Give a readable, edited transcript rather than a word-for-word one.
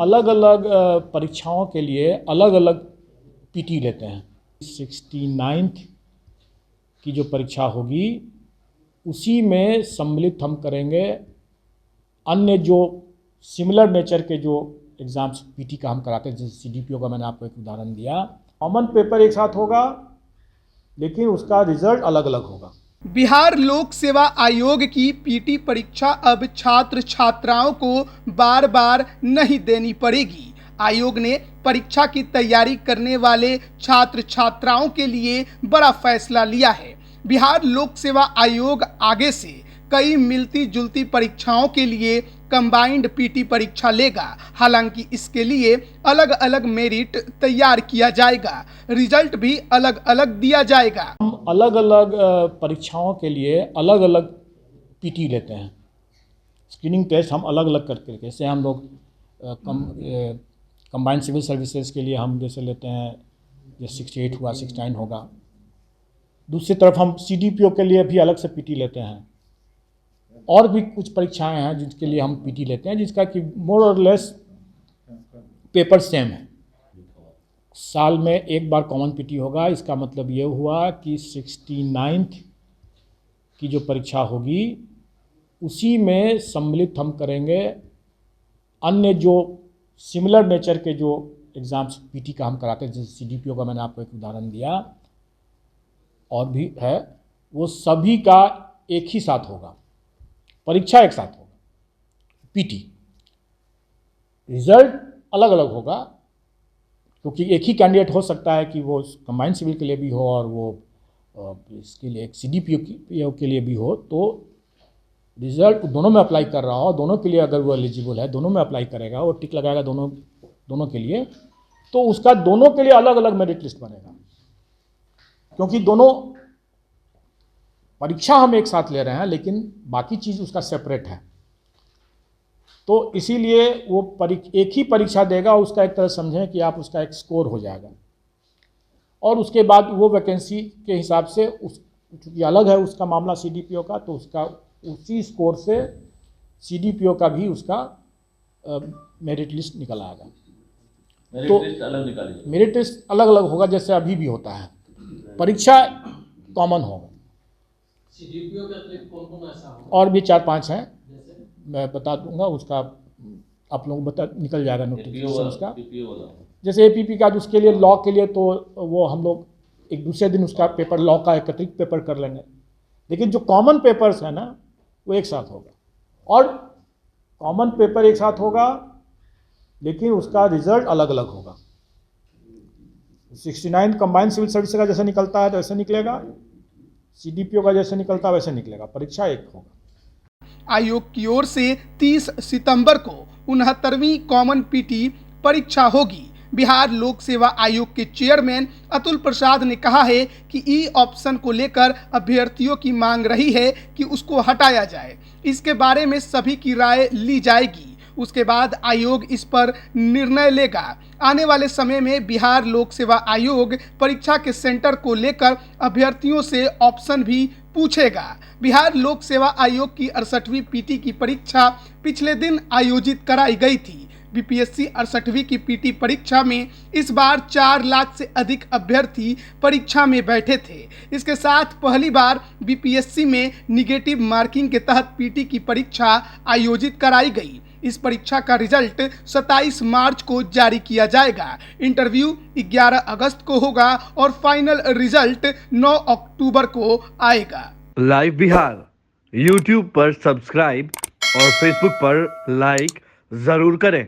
अलग अलग परीक्षाओं के लिए अलग अलग पीटी लेते हैं। 69th की जो परीक्षा होगी उसी में सम्मिलित हम करेंगे अन्य जो सिमिलर नेचर के जो एग्ज़ाम्स पीटी का हम कराते हैं, जैसे सीडीपीओ का मैंने आपको एक उदाहरण दिया। कॉमन पेपर एक साथ होगा लेकिन उसका रिजल्ट अलग अलग होगा। बिहार लोक सेवा आयोग की पीटी परीक्षा अब छात्र छात्राओं को बार बार नहीं देनी पड़ेगी। आयोग ने परीक्षा की तैयारी करने वाले छात्र छात्राओं के लिए बड़ा फैसला लिया है। बिहार लोक सेवा आयोग आगे से कई मिलती जुलती परीक्षाओं के लिए कंबाइंड पीटी परीक्षा लेगा। हालांकि इसके लिए अलग अलग मेरिट तैयार किया जाएगा, रिजल्ट भी अलग अलग दिया जाएगा। हम अलग अलग परीक्षाओं के लिए अलग अलग पीटी लेते हैं। स्क्रीनिंग टेस्ट हम अलग अलग करके, जैसे हम लोग कंबाइंड सिविल सर्विसेज के लिए हम जैसे लेते हैं, जैसे 68 हुआ, 69 होगा। दूसरी तरफ हम सीडीपीओ के लिए भी अलग से पीटी लेते हैं। और भी कुछ परीक्षाएं हैं जिसके लिए हम पीटी लेते हैं, जिसका कि मोर और लेस पेपर सेम है। साल में एक बार कॉमन पीटी होगा। इसका मतलब ये हुआ कि 69th की जो परीक्षा होगी उसी में सम्मिलित हम करेंगे अन्य जो सिमिलर नेचर के जो एग्ज़ाम्स पीटी का हम कराते हैं, जैसे सीडीपीओ का मैंने आपको एक उदाहरण दिया, और भी है, वो सभी का एक ही साथ होगा, परीक्षा एक साथ होगा। पीटी रिजल्ट अलग अलग होगा, क्योंकि एक ही कैंडिडेट हो सकता है कि वो कंबाइंड सिविल के लिए भी हो और वो इसके लिए एक सीडीपीओ के लिए भी हो। तो रिजल्ट दोनों में अप्लाई कर रहा हो, दोनों के लिए अगर वो एलिजिबल है, दोनों में अप्लाई करेगा, वो टिक लगाएगा दोनों के लिए, तो उसका दोनों के लिए अलग अलग मेरिट लिस्ट बनेगा। क्योंकि दोनों परीक्षा हम एक साथ ले रहे हैं लेकिन बाकी चीज़ उसका सेपरेट है, तो इसीलिए वो एक ही परीक्षा देगा। उसका एक तरह समझें कि आप उसका एक स्कोर हो जाएगा, और उसके बाद वो वैकेंसी के हिसाब से चूँकि अलग है उसका मामला सीडीपीओ का, तो उसका उसी स्कोर से सीडीपीओ का भी उसका मेरिट लिस्ट निकल आएगा। तो मेरिट लिस्ट अलग अलग होगा, जैसे अभी भी होता है। परीक्षा कॉमन होगा। सीडीपीओ के अतिरिक्त कौन-कौन ऐसा होगा? और भी 4-5 हैं, मैं बता दूंगा, उसका आप लोगों को निकल जाएगा नोटिफिकेशन उसका। जैसे एपीपी का, उसके लिए लॉ के लिए तो वो हम लोग एक दूसरे दिन उसका पेपर, लॉ का एक अतिरिक्त पेपर कर लेंगे। लेकिन जो कॉमन पेपर्स है ना, वो एक साथ होगा, और कॉमन पेपर एक साथ होगा लेकिन उसका रिजल्ट अलग अलग होगा। 69 कंबाइंड सिविल सर्विस का जैसे निकलता है तो ऐसे निकलेगा, सीडीपीओ का जैसे निकलता है वैसे निकलेगा, परीक्षा एक होगा। आयोग की ओर से 30 सितंबर को 69वीं कॉमन पीटी परीक्षा होगी। बिहार लोक सेवा आयोग के चेयरमैन अतुल प्रसाद ने कहा है कि ई ऑप्शन को लेकर अभ्यर्थियों की मांग रही है कि उसको हटाया जाए। इसके बारे में सभी की राय ली जाएगी, उसके बाद आयोग इस पर निर्णय लेगा। आने वाले समय में बिहार लोक सेवा आयोग परीक्षा के सेंटर को लेकर अभ्यर्थियों से ऑप्शन भी पूछेगा। बिहार लोक सेवा आयोग की 68वीं पीटी की परीक्षा पिछले दिन आयोजित कराई गई थी। बीपीएससी 68वीं की पीटी परीक्षा में इस बार 4 लाख से अधिक अभ्यर्थी परीक्षा में बैठे थे। इसके साथ पहली बार बीपीएससी में निगेटिव मार्किंग के तहत पीटी की परीक्षा आयोजित कराई गई। इस परीक्षा का रिजल्ट 27 मार्च को जारी किया जाएगा। इंटरव्यू 11 अगस्त को होगा और फाइनल रिजल्ट 9 अक्टूबर को आएगा। लाइव बिहार यूट्यूब पर सब्सक्राइब और फेसबुक पर लाइक जरूर करें।